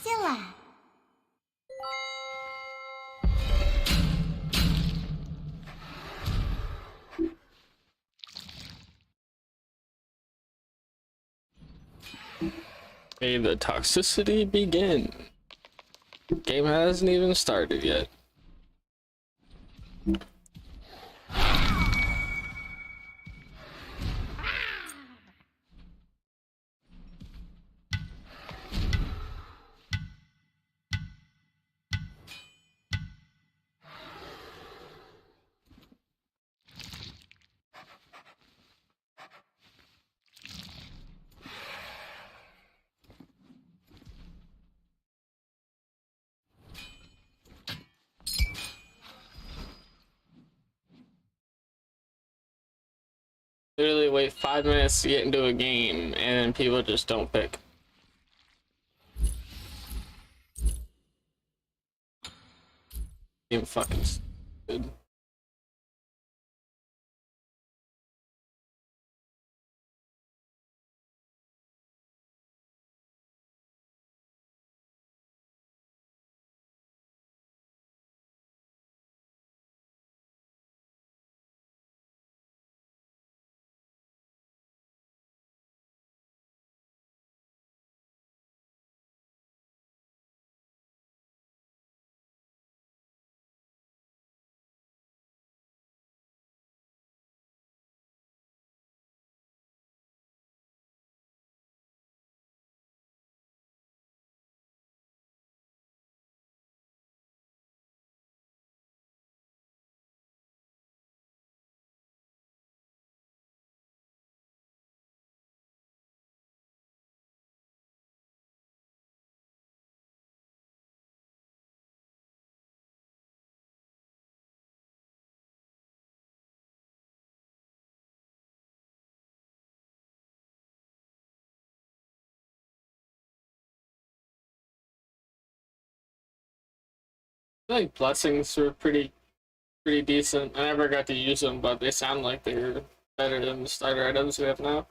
Silla, May the toxicity begin. Game hasn't even started yet. Literally wait 5 minutes to get into a game and people just don't pick. Game fucking stupid. I feel like blessings were pretty decent. I never got to use them, but they sound like they're better than the starter items we have now.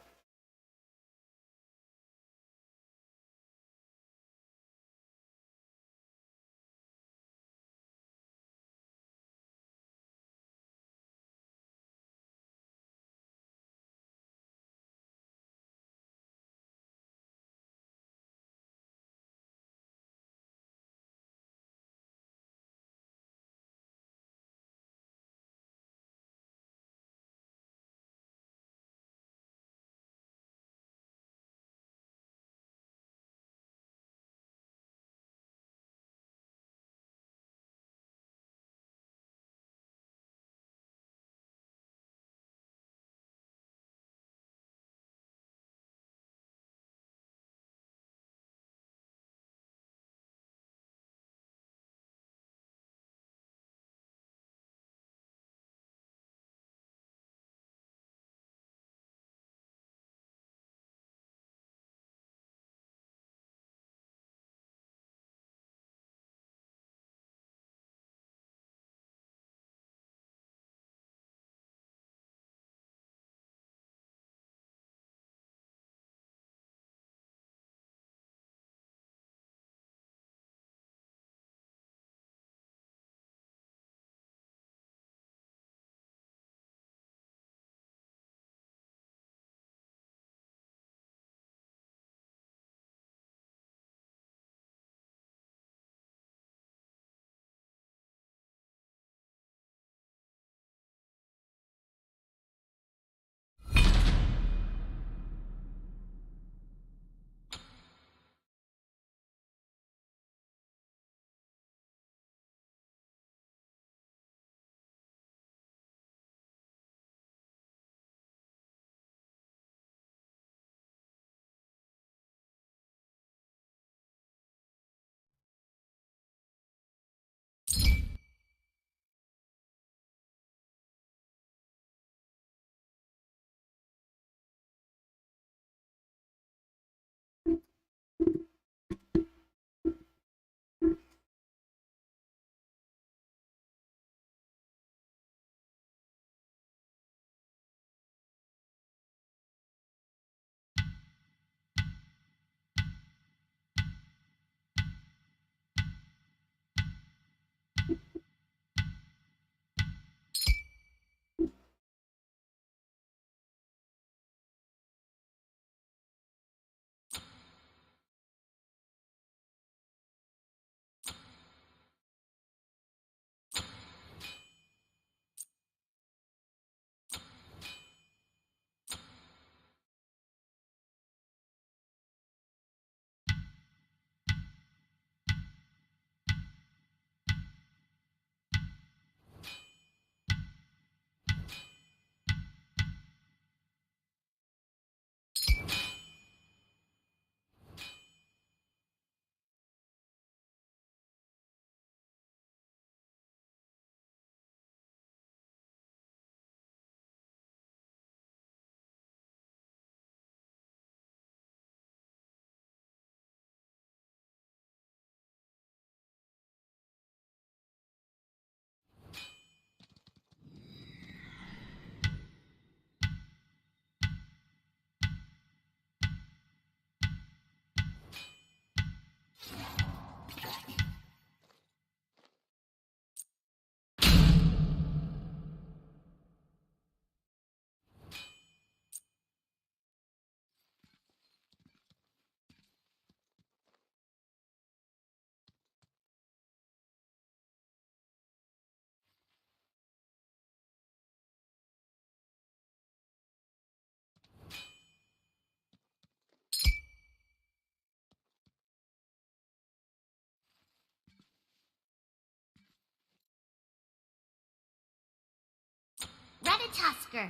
Tusker.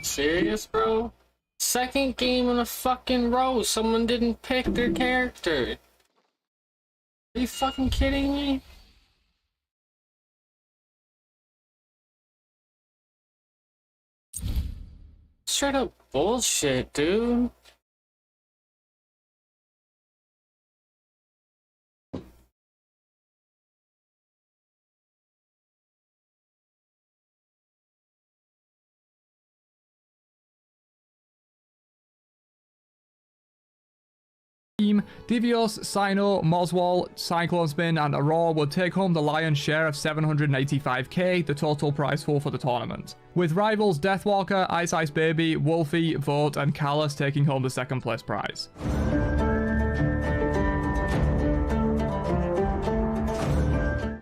Serious, bro? Second game in a fucking row, someone didn't pick their character. Are you fucking kidding me? Straight up bullshit, dude. Divios, Sino, Moswall, Cyclone Spin, and Aurora would take home the lion's share of 785k, the total prize pool for the tournament, with rivals Deathwalker, Ice Ice Baby, Wolfie, Vote, and Callus taking home the second place prize.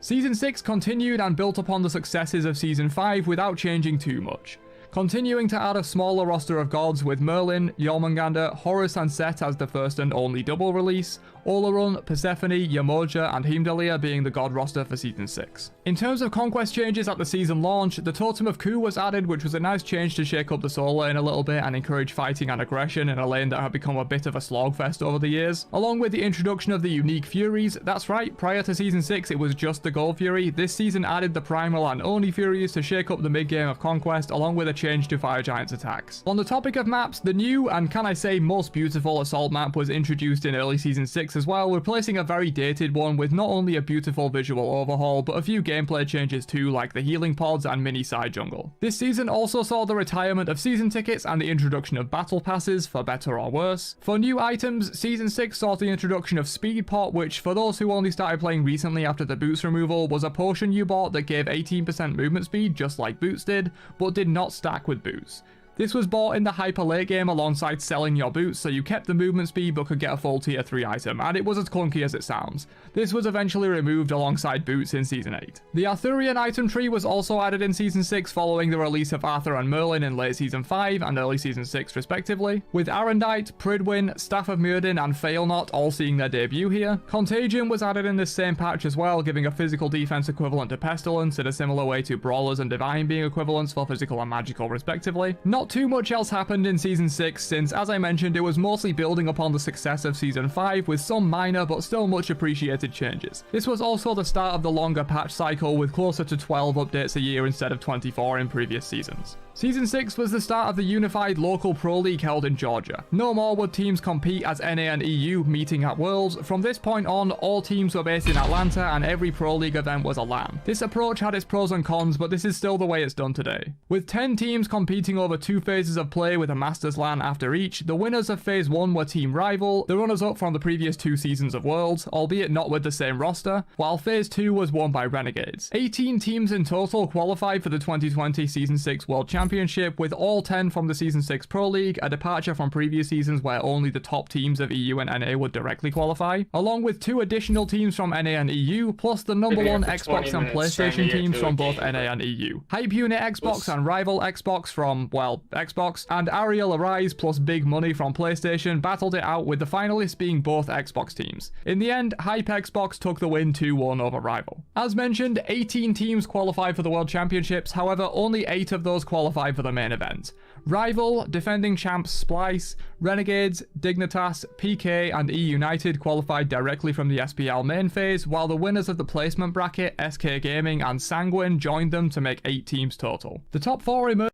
Season 6 continued and built upon the successes of Season 5 without changing too much, continuing to add a smaller roster of gods with Merlin, Jormungandr, Horus and Set as the first and only double release, Olorun, Persephone, Yamoja and Heimdallr being the god roster for Season 6. In terms of conquest changes at the season launch, the Totem of Ku was added, which was a nice change to shake up the solo lane a little bit and encourage fighting and aggression in a lane that had become a bit of a slogfest over the years, along with the introduction of the unique Furies. That's right, prior to Season 6 it was just the Gold Fury. This season added the Primal and Oni Furies to shake up the mid-game of Conquest, along with a change to Fire Giants attacks. On the topic of maps, the new, and can I say most beautiful Assault map was introduced in early Season 6 as well, replacing a very dated one with not only a beautiful visual overhaul, but a few gameplay changes too, like the healing pods and mini side jungle. This season also saw the retirement of season tickets and the introduction of battle passes, for better or worse. For new items, Season 6 saw the introduction of Speed Pot, which for those who only started playing recently after the boots removal, was a potion you bought that gave 18% movement speed just like boots did, but did not stack with boots. This was bought in the hyper late game alongside selling your boots, so you kept the movement speed but could get a full tier 3 item, and it was as clunky as it sounds. This was eventually removed alongside boots in Season 8. The Arthurian item tree was also added in Season 6 following the release of Arthur and Merlin in late Season 5 and early Season 6 respectively, with Arendite, Pridwin, Staff of Muradin and Failnot all seeing their debut here. Contagion was added in this same patch as well, giving a physical defense equivalent to Pestilence in a similar way to Brawlers and Divine being equivalents for physical and magical respectively. Not too much else happened in Season 6 since, as I mentioned, it was mostly building upon the success of Season 5 with some minor but still much appreciated changes. This was also the start of the longer patch cycle with closer to 12 updates a year instead of 24 in previous seasons. Season 6 was the start of the unified local pro league held in Georgia. No more would teams compete as NA and EU meeting at Worlds. From this point on, all teams were based in Atlanta and every pro league event was a LAN. This approach had its pros and cons, but this is still the way it's done today. With 10 teams competing over 2 phases of play with a Masters LAN after each, the winners of Phase 1 were Team Rival, the runners-up from the previous 2 seasons of Worlds, albeit not with the same roster, while Phase 2 was won by Renegades. 18 teams in total qualified for the 2020 Season 6 World Championship, with all 10 from the Season 6 Pro League, a departure from previous seasons where only the top teams of EU and NA would directly qualify, along with 2 additional teams from NA and EU, plus the number 1 Xbox and PlayStation teams from both NA and EU. Hype Unit Xbox and Rival Xbox from, well, Xbox, and Ariel Arise plus Big Money from PlayStation battled it out, with the finalists being both Xbox teams. In the end, Hype Xbox took the win 2-1 over Rival. As mentioned, 18 teams qualified for the World Championships, however only 8 of those qualified for the main event. Rival, defending champs Splice, Renegades, Dignitas, PK and E-United qualified directly from the SPL main phase, while the winners of the placement bracket, SK Gaming and Sanguine, joined them to make 8 teams total. The top 4 emerged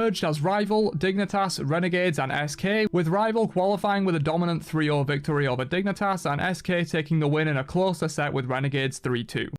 emerged as Rival, Dignitas, Renegades and SK, with Rival qualifying with a dominant 3-0 victory over Dignitas and SK taking the win in a closer set with Renegades 3-2.